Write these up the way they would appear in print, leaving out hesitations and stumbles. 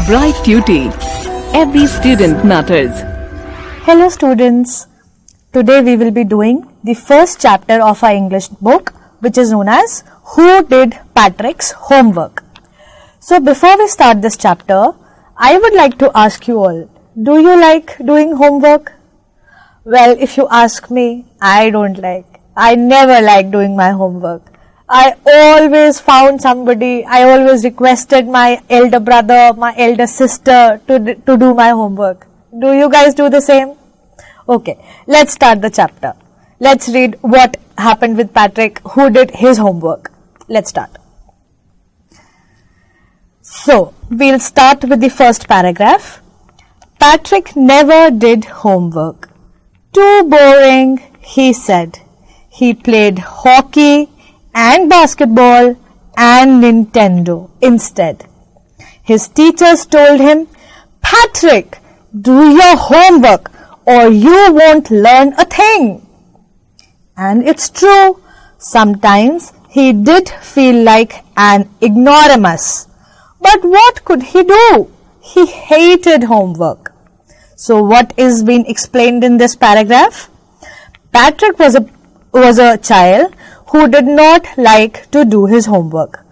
Bright Tutee. Every student matters. Hello students. Today we will be doing the first chapter of our English book, which is known as Who Did Patrick's Homework? So before we start this chapter, I would like to ask you all, do you like doing homework? Well, if you ask me, I don't like. I never like doing my homework. I always found somebody, I always requested my elder brother, my elder sister to do my homework. Do you guys do the same? Okay, let's start the chapter. Let's read what happened with Patrick, who did his homework. Let's start. So, we'll start with the first paragraph. Patrick never did homework. Too boring, he said. He played hockey and basketball and Nintendo instead. His teachers told him, Patrick, do your homework or you won't learn a thing. And it's true, sometimes he did feel like an ignoramus. But what could he do? He hated homework. So what is being explained in this paragraph? Patrick was a child who did not like to do his homework.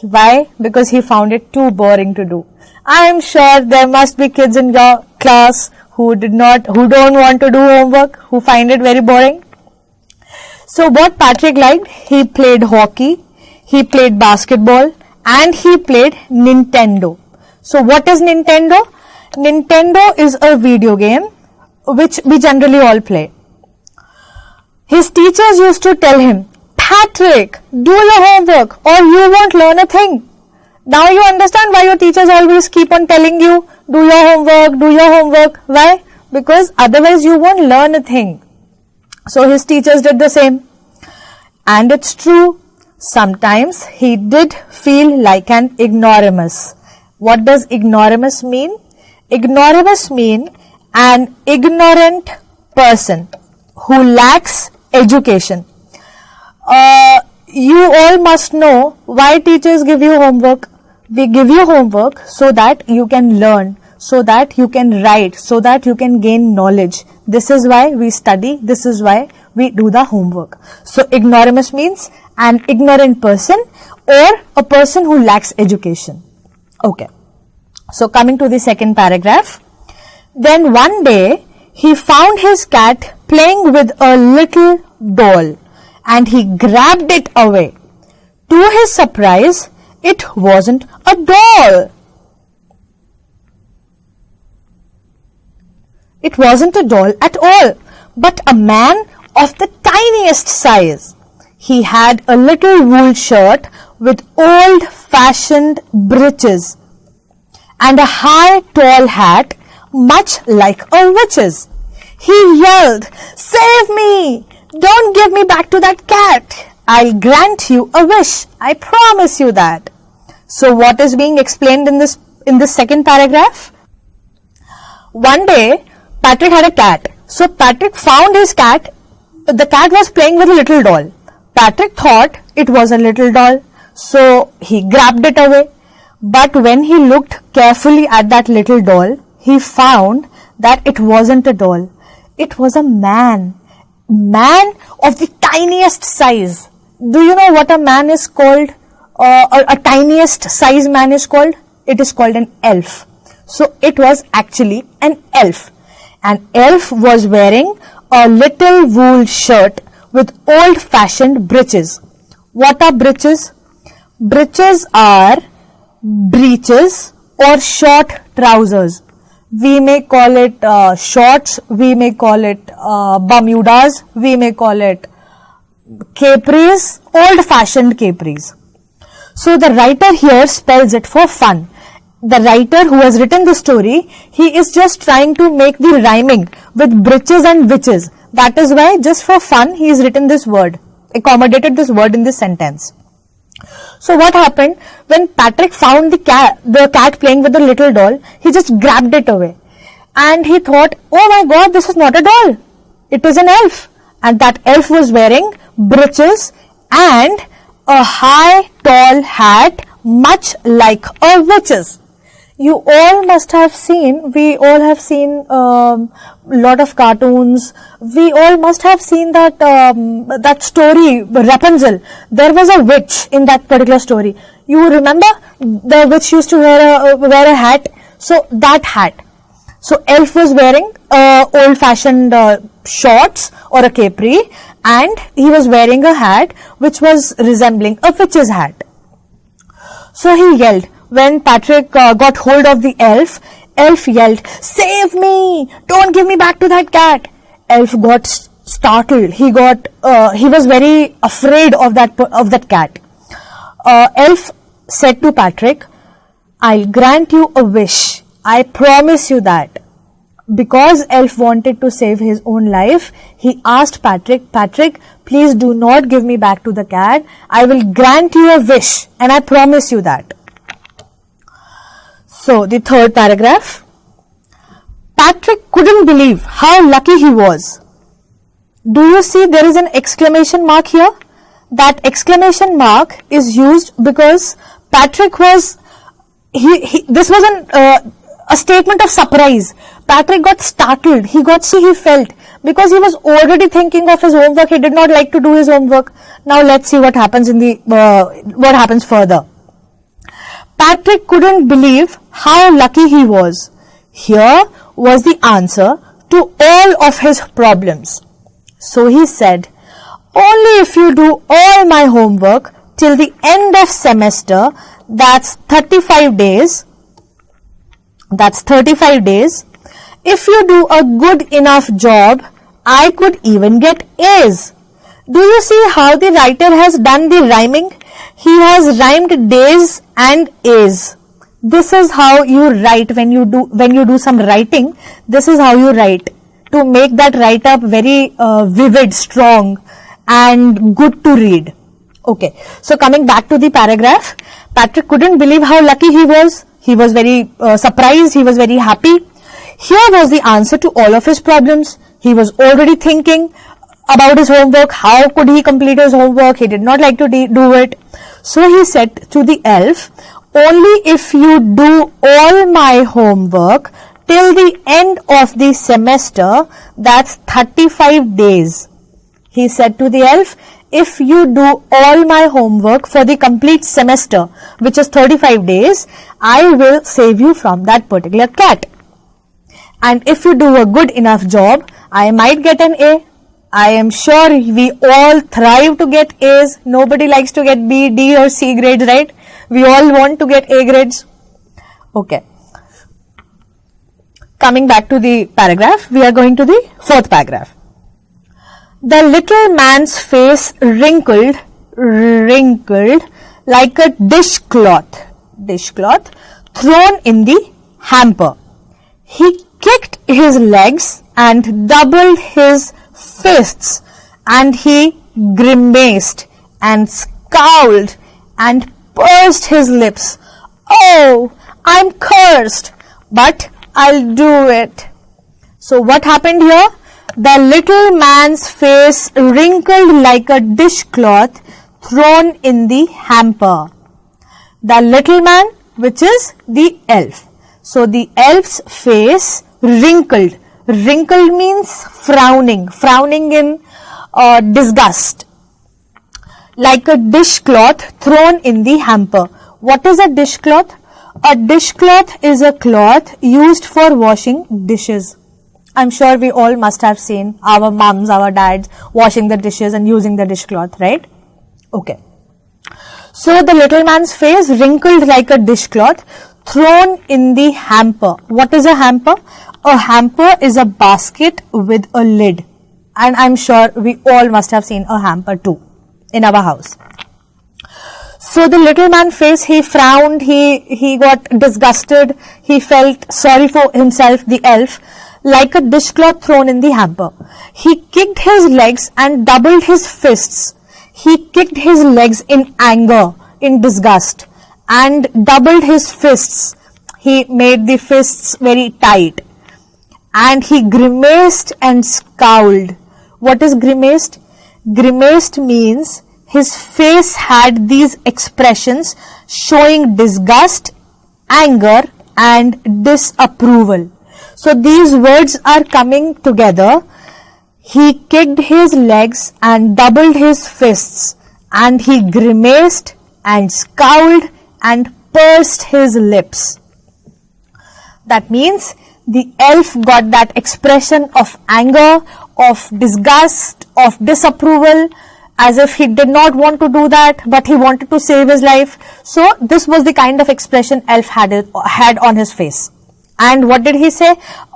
Why? Because he found it too boring to do. I am sure there must be kids in your class who don't want to do homework, who find it very boring. So what Patrick liked, he played hockey, he played basketball, and he played Nintendo. So what is Nintendo? Nintendo is a video game which we generally all play. His teachers used to tell him, Patrick, do your homework or you won't learn a thing. Now you understand why your teachers always keep on telling you, do your homework, do your homework. Why? Because otherwise you won't learn a thing. So his teachers did the same. And it's true, sometimes he did feel like an ignoramus. What does ignoramus mean? Ignoramus mean an ignorant person who lacks education. You all must know why teachers give you homework. We give you homework so that you can learn, so that you can write, so that you can gain knowledge. This is why we study. This is why we do the homework. So ignoramus means an ignorant person or a person who lacks education. Okay. So coming to the second paragraph. Then one day he found his cat playing with a little doll and he grabbed it away. To his surprise, it wasn't a doll. It wasn't a doll at all, but a man of the tiniest size. He had a little wool shirt with old-fashioned breeches and a high tall hat much like a witch's. He yelled, Save me! Don't give me back to that cat. I'll grant you a wish. I promise you that. So what is being explained in this second paragraph? One day, Patrick had a cat. So Patrick found his cat. The cat was playing with a little doll. Patrick thought it was a little doll. So he grabbed it away. But when he looked carefully at that little doll, he found that it wasn't a doll. It was a man. Man of the tiniest size. Do you know what a man is called? A tiniest size man is called? It is called an elf. So it was actually an elf. An elf was wearing a little wool shirt with old-fashioned breeches. What are breeches? Breeches are breeches or short trousers. We may call it shorts, we may call it Bermudas, we may call it capris, old-fashioned capris. So the writer here spells it for fun. The writer who has written the story, he is just trying to make the rhyming with breeches and witches. That is why just for fun he has written this word, accommodated this word in this sentence. So what happened when Patrick found the cat playing with the little doll, he just grabbed it away. And he thought, oh my God, this is not a doll. It is an elf. And that elf was wearing breeches and a high tall hat much like a witch's. You all must have seen, we all have seen lot of cartoons. We all must have seen that that story, Rapunzel. There was a witch in that particular story. You remember the witch used to wear a hat? So that hat. So elf was wearing old-fashioned shorts or a capri, and he was wearing a hat which was resembling a witch's hat. So he yelled. When Patrick got hold of the elf, elf yelled, "Save me! Don't give me back to that cat!" Elf got startled. He was very afraid of that cat. Elf said to Patrick, "I'll grant you a wish. I promise you that." Because Elf wanted to save his own life, he asked Patrick, "Patrick, please do not give me back to the cat. I will grant you a wish, and I promise you that." So, the third paragraph. Patrick couldn't believe how lucky he was. Do you see there is an exclamation mark here? That exclamation mark is used because Patrick was, this was a statement of surprise. Patrick got startled. He felt, because he was already thinking of his homework. He did not like to do his homework. Now let's see what happens what happens further. Patrick couldn't believe how lucky he was. Here was the answer to all of his problems. So he said, "Only if you do all my homework till the end of semester, that's 35 days. If you do a good enough job, I could even get A's." Do you see how the writer has done the rhyming? He has rhymed days and A's. This is how you write when you do some writing. This is how you write to make that write up very vivid, strong, and good to read. Okay, so coming back to the paragraph, Patrick couldn't believe how lucky he was. He was very surprised. He was very happy. Here was the answer to all of his problems. He was already thinking about his homework. How could he complete his homework? He did not like to do it. So he said to the elf, "Only if you do all my homework till the end of the semester, that's 35 days. He said to the elf, "If you do all my homework for the complete semester, which is 35 days, I will save you from that particular cat. And if you do a good enough job, I might get an A." I am sure we all thrive to get A's. Nobody likes to get B, D or C grades, right? We all want to get A grades. Okay. Coming back to the paragraph, we are going to the fourth paragraph. The little man's face wrinkled like a dishcloth thrown in the hamper. He kicked his legs and doubled his fists, and he grimaced and scowled and pursed his lips. "Oh, I'm cursed, but I'll do it." So what happened here? The little man's face wrinkled like a dishcloth thrown in the hamper. The little man, which is the elf. So the elf's face wrinkled. Wrinkled means frowning in disgust. Like a dishcloth thrown in the hamper. What is a dishcloth? A dishcloth is a cloth used for washing dishes. I'm sure we all must have seen our mums, our dads washing the dishes and using the dishcloth, right? Okay. So the little man's face wrinkled like a dishcloth thrown in the hamper. What is a hamper? A hamper is a basket with a lid. And I'm sure we all must have seen a hamper too in our house. So the little man's face, he frowned, he got disgusted, he felt sorry for himself, the elf, like a dishcloth thrown in the hamper. He kicked his legs and doubled his fists. He kicked his legs in anger, in disgust, and doubled his fists. He made the fists very tight. And he grimaced and scowled. What is grimaced? Grimaced means his face had these expressions showing disgust, anger, and disapproval. So these words are coming together. He kicked his legs and doubled his fists, and he grimaced and scowled and pursed his lips. That means the elf got that expression of anger, of disgust, of disapproval, as if he did not want to do that, but he wanted to save his life. So this was the kind of expression elf had on his face. And what did he say?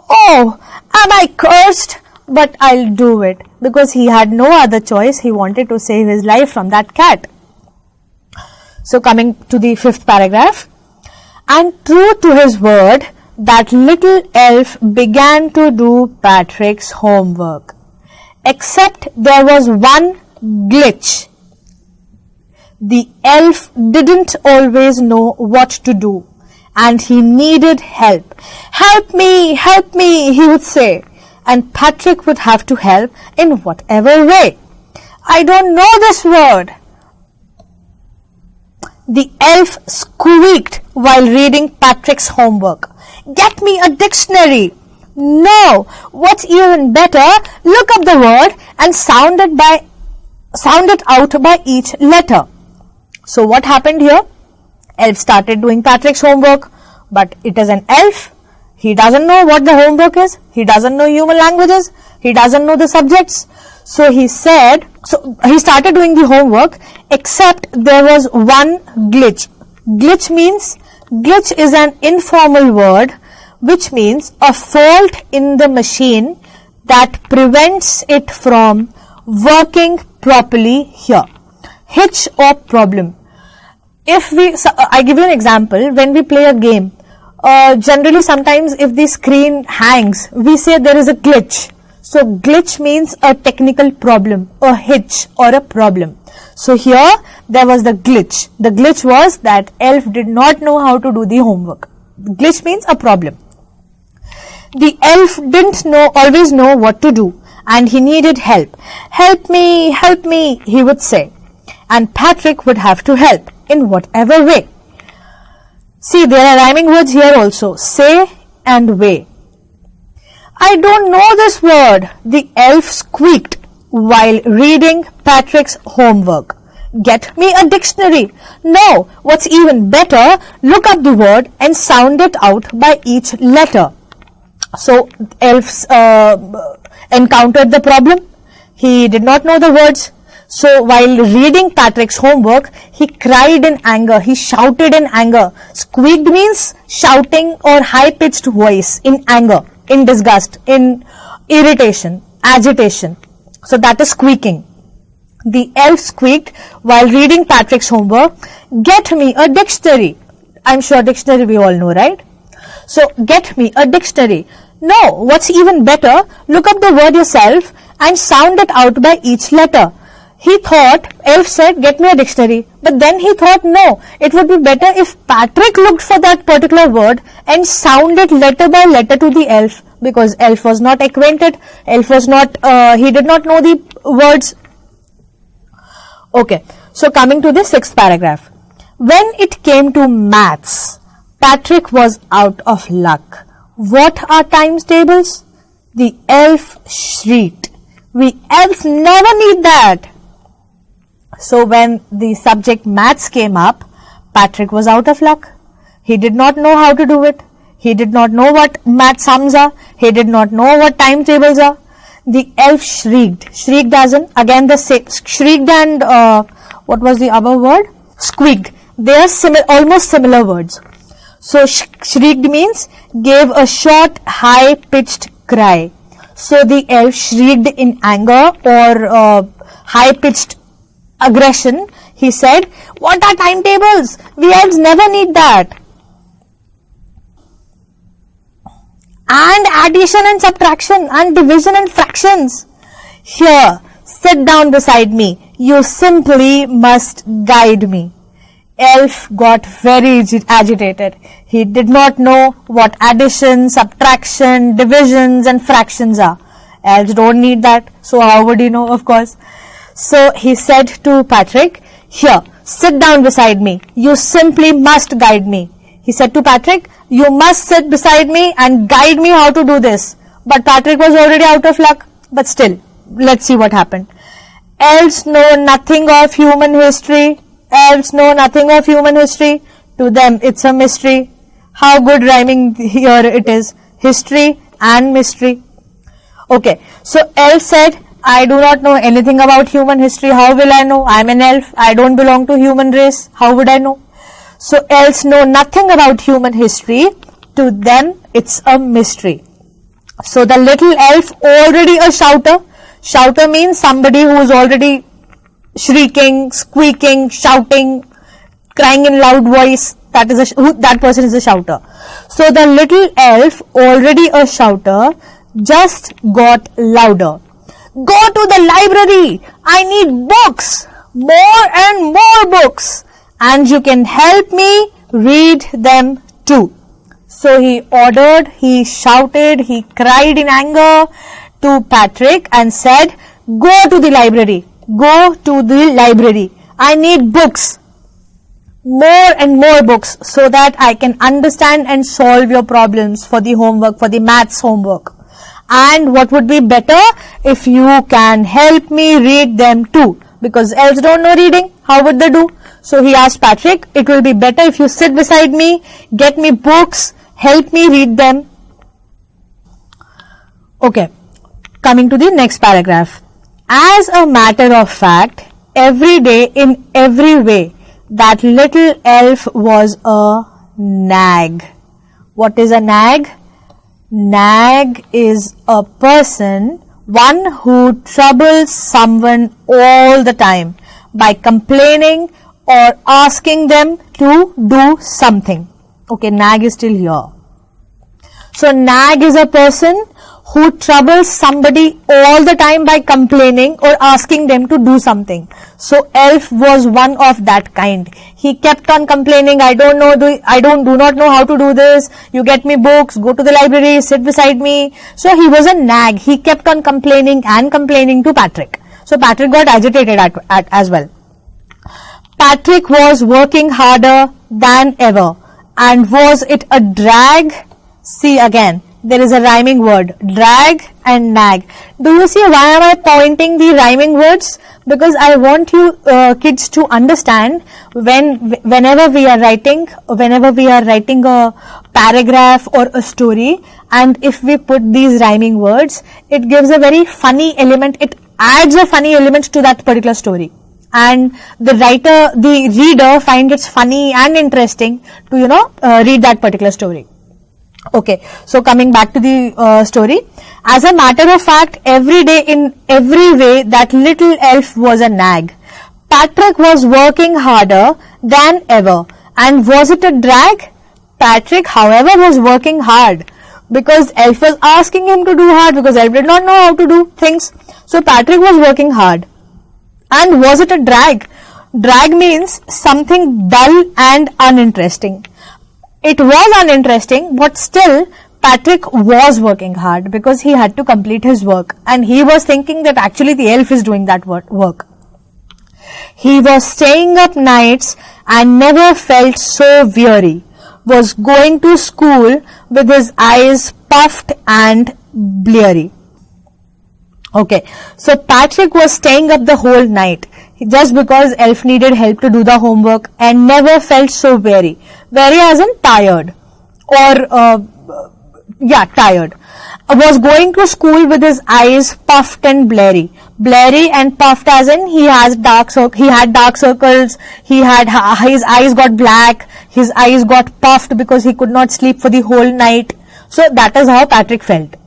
Oh, am I cursed? But I'll do it, because he had no other choice. He wanted to save his life from that cat. So coming to the 5th paragraph. And true to his word, that little elf began to do Patrick's homework. Except there was one glitch. The elf didn't always know what to do, and he needed help. Help me, he would say, and Patrick would have to help in whatever way. I don't know this word. The elf squeaked while reading Patrick's homework. Get me a dictionary. No, what's even better, look up the word and sound it out by each letter. So what happened here? Elf started doing Patrick's homework, but it is an elf. He doesn't know what the homework is. He doesn't know human languages. He doesn't know the subjects. So he started doing the homework, except there was one glitch. Glitch is an informal word, which means a fault in the machine that prevents it from working properly here. Hitch or problem. I give you an example. When we play a game, generally sometimes if the screen hangs, we say there is a glitch. So glitch means a technical problem, a hitch or a problem. So here there was the glitch. The glitch was that elf did not know how to do the homework. Glitch means a problem. The elf didn't always know what to do, and he needed help. Help me, he would say. And Patrick would have to help in whatever way. See, there are rhyming words here also. Say and way. I don't know this word, the elf squeaked while reading Patrick's homework. Get me a dictionary. No, what's even better, look up the word and sound it out by each letter. So elf encountered the problem. He did not know the words. So while reading Patrick's homework, he cried in anger. He shouted in anger. Squeaked means shouting or high-pitched voice in anger, in disgust, in irritation, agitation. So that is squeaking. The elf squeaked while reading Patrick's homework. Get me a dictionary. I'm sure dictionary we all know, right? So get me a dictionary. No, what's even better, look up the word yourself and sound it out by each letter. He thought, elf said, get me a dictionary. But then he thought, no, it would be better if Patrick looked for that particular word and sounded letter by letter to the elf, because elf was not acquainted. He did not know the words. Okay, so coming to the 6th paragraph. When it came to maths, Patrick was out of luck. What are times tables? The elf shrieked. We elves never need that. So when the subject maths came up, Patrick was out of luck. He did not know how to do it. He did not know what math sums are. He did not know what timetables are. The elf shrieked. Shrieked as in, again the same, shrieked and what was the other word? Squeaked. They are almost similar words. So shrieked means gave a short, high-pitched cry. So the elf shrieked in anger or high-pitched aggression. He said, what are timetables? We elves never need that. And addition and subtraction and division and fractions. Here, sit down beside me. You simply must guide me. Elf got very agitated. He did not know what addition, subtraction, divisions and fractions are. Elves don't need that. So how would he know? Of course. So he said to Patrick, here, sit down beside me. You simply must guide me. He said to Patrick, "You must sit beside me and guide me how to do this." But Patrick was already out of luck. But still, let's see what happened. Elves know nothing of human history. Elves know nothing of human history. To them, it's a mystery. How good rhyming here it is. History and mystery. Okay, so elf said, "I do not know anything about human history. How will I know? I am an elf. I don't belong to human race. How would I know?" So elves know nothing about human history. To them, it's a mystery. So the little elf, already a shouter. Shouter means somebody who is already shrieking, squeaking, shouting, crying in loud voice. That person is a shouter. So the little elf, already a shouter, just got louder. "Go to the library. I need books. More and more books. And you can help me read them too." So he ordered, he shouted, he cried in anger to Patrick and said, "Go to the library. Go to the library. I need books. More and more books so that I can understand and solve your problems for the homework, for the maths homework. And what would be better if you can help me read them too, because elves don't know reading. How would they do?" So he asked Patrick, "It will be better if you sit beside me, get me books, help me read them." Okay, coming to the next paragraph. As a matter of fact, every day in every way, that little elf was a nag. What is a nag? Nag is a person, one who troubles someone all the time by complaining or asking them to do something. Okay, nag is still here. So nag is a person who troubles somebody all the time by complaining or asking them to do something. So elf was one of that kind. He kept on complaining, "I do not know how to do this. You get me books, go to the library, sit beside me." So he was a nag. He kept on complaining and complaining to Patrick. So Patrick got agitated as well. Patrick was working harder than ever. And was it a drag? See again, there is a rhyming word, drag and nag. Do you see why am I pointing the rhyming words? Because I want you kids to understand whenever we are writing a paragraph or a story, and if we put these rhyming words, it gives a very funny element. It adds a funny element to that particular story. And the reader finds it funny and interesting to, read that particular story. Okay, so coming back to the story. As a matter of fact, every day in every way, that little elf was a nag. Patrick was working harder than ever. And was it a drag? Patrick, however, was working hard because elf was asking him to do hard, because elf did not know how to do things. So Patrick was working hard. And was it a drag? Drag means something dull and uninteresting. It was uninteresting, but still Patrick was working hard because he had to complete his work, and he was thinking that actually the elf is doing that work. He was staying up nights and never felt so weary, was going to school with his eyes puffed and bleary. Okay, so Patrick was staying up the whole night just because elf needed help to do the homework and never felt so weary. Weary as in tired, or tired. Was going to school with his eyes puffed and bleary. Bleary and puffed as in he had dark circles, his eyes got black, his eyes got puffed because he could not sleep for the whole night. So that is how Patrick felt.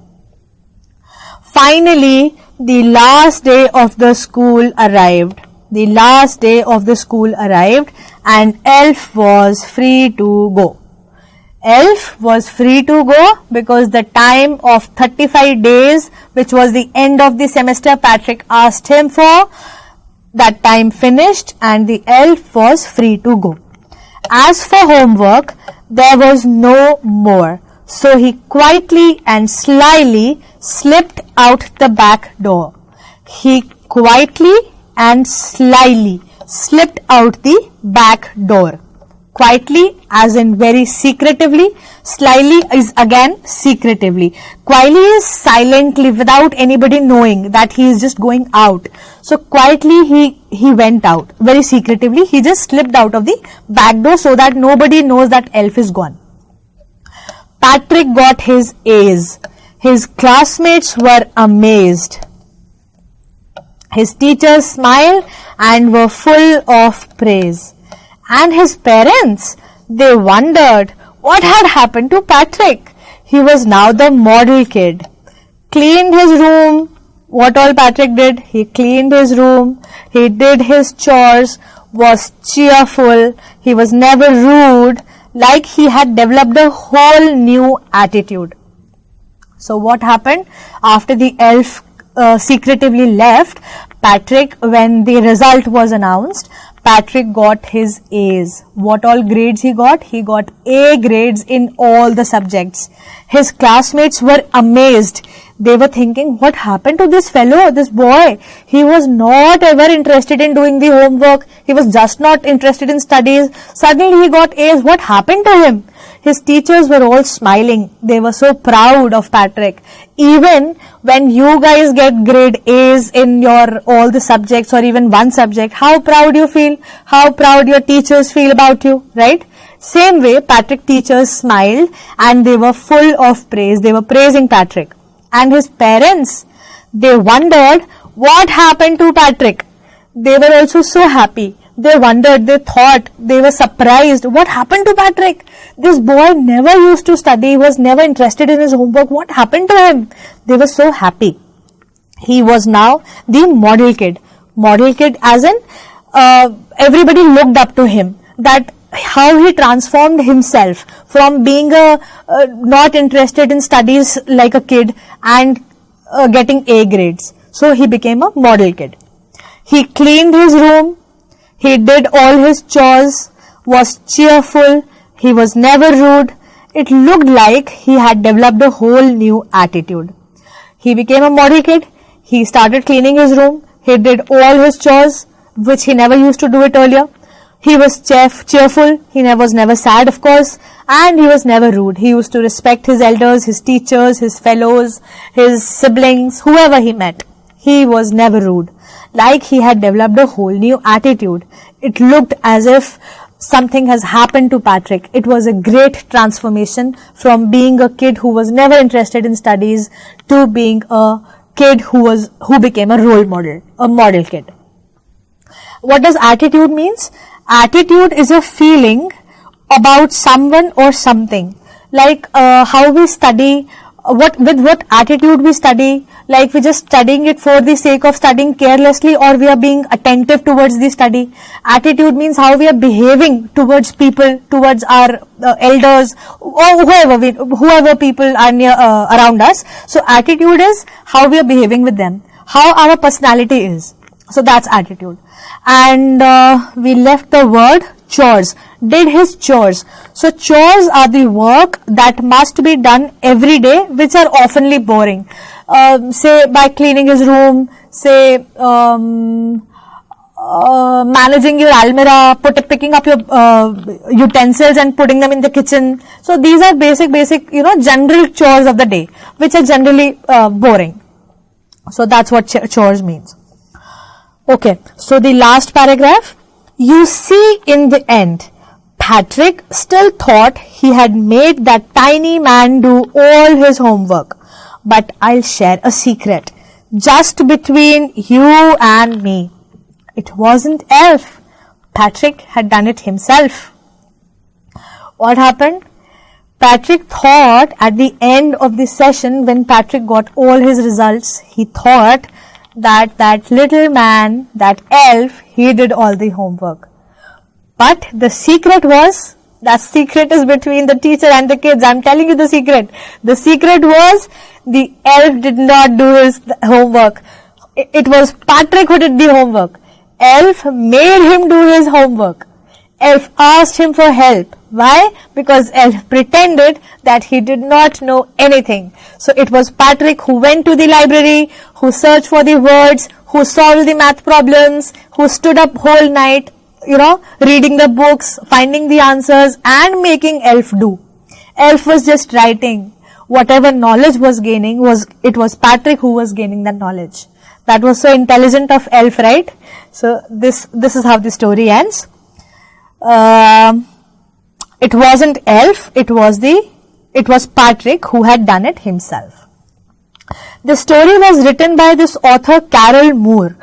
Finally, the last day of the school arrived. The last day of the school arrived and elf was free to go. Elf was free to go because the time of 35 days, which was the end of the semester Patrick asked him for, that time finished and the elf was free to go. As for homework, there was no more. So he quietly and slyly slipped out the back door. He quietly and slyly slipped out the back door. Quietly, as in very secretively. Slyly is again secretively. Quietly is silently, without anybody knowing that he is just going out. So quietly he went out. Very secretively, he just slipped out of the back door so that nobody knows that elf is gone. Patrick got his A's. His classmates were amazed. His teachers smiled and were full of praise. And his parents, they wondered what had happened to Patrick. He was now the model kid. Cleaned his room. What all Patrick did? He cleaned his room. He did his chores. Was cheerful. He was never rude. Like he had developed a whole new attitude. So what happened? After the elf secretively left, Patrick, when the result was announced, Patrick got his A's. What all grades he got? He got A grades in all the subjects. His classmates were amazed. They were thinking, what happened to this fellow, this boy? He was not ever interested in doing the homework. He was just not interested in studies. Suddenly he got A's. What happened to him? His teachers were all smiling. They were so proud of Patrick. Even when you guys get grade A's in your all the subjects or even one subject, how proud you feel, how proud your teachers feel about you, right? Same way, Patrick teachers smiled and they were full of praise. They were praising Patrick. And his parents, they wondered what happened to Patrick. They were also so happy. They wondered, they thought, they were surprised. What happened to Patrick? This boy never used to study, was never interested in his homework. What happened to him? They were so happy. He was now the model kid. Model kid as in everybody looked up to him. That how he transformed himself from being not interested in studies like a kid and getting A grades. So he became a model kid. He cleaned his room. He did all his chores, was cheerful, he was never rude. It looked like he had developed a whole new attitude. He became a model kid. He started cleaning his room. He did all his chores, which he never used to do it earlier. He was cheerful. He was never sad, of course, and he was never rude. He used to respect his elders, his teachers, his fellows, his siblings, whoever he met. He was never rude. Like he had developed a whole new attitude. It looked as if something has happened to Patrick. It was a great transformation from being a kid who was never interested in studies to being a kid who became a role model, a model kid. What does attitude means? Attitude is a feeling about someone or something. Like how we study, with what attitude we study, like we're just studying it for the sake of studying carelessly, or we are being attentive towards the study. Attitude means how we are behaving towards people, towards our elders, or whoever people are near around us. So attitude is how we are behaving with them, how our personality is. So that's attitude. And we left the word chores. Did his chores. So chores are the work that must be done every day, which are oftenly boring. Say by cleaning his room, say managing your almirah, picking up your utensils and putting them in the kitchen. So these are basic, general chores of the day, which are generally boring. So that's what chores means. Okay, so the last paragraph. You see, in the end, Patrick still thought he had made that tiny man do all his homework. But I'll share a secret, just between you and me. It wasn't Elf. Patrick had done it himself. What happened? Patrick thought at the end of the session, when Patrick got all his results, he thought that little man, that elf, he did all the homework. But the secret was, that secret is between the teacher and the kids. I'm telling you the secret. The secret was, the elf did not do his homework. It was Patrick who did the homework. Elf made him do his homework. Elf asked him for help. Why? Because Elf pretended that he did not know anything. So it was Patrick who went to the library, who searched for the words, who solved the math problems, who stood up whole night. reading the books, finding the answers and making Elf do. Elf was just writing. Whatever knowledge was gaining, it was Patrick who was gaining that knowledge. That was so intelligent of Elf, right? So this is how the story ends. It wasn't Elf, it was Patrick who had done it himself. The story was written by this author Carol Moore.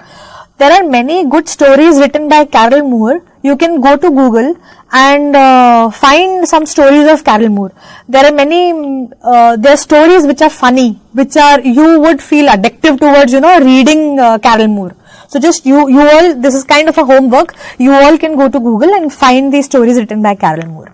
There are many good stories written by Carol Moore. You can go to Google and find some stories of Carol Moore. There are stories which are funny, which you would feel addictive towards, reading Carol Moore. So just you all, this is kind of a homework. You all can go to Google and find these stories written by Carol Moore.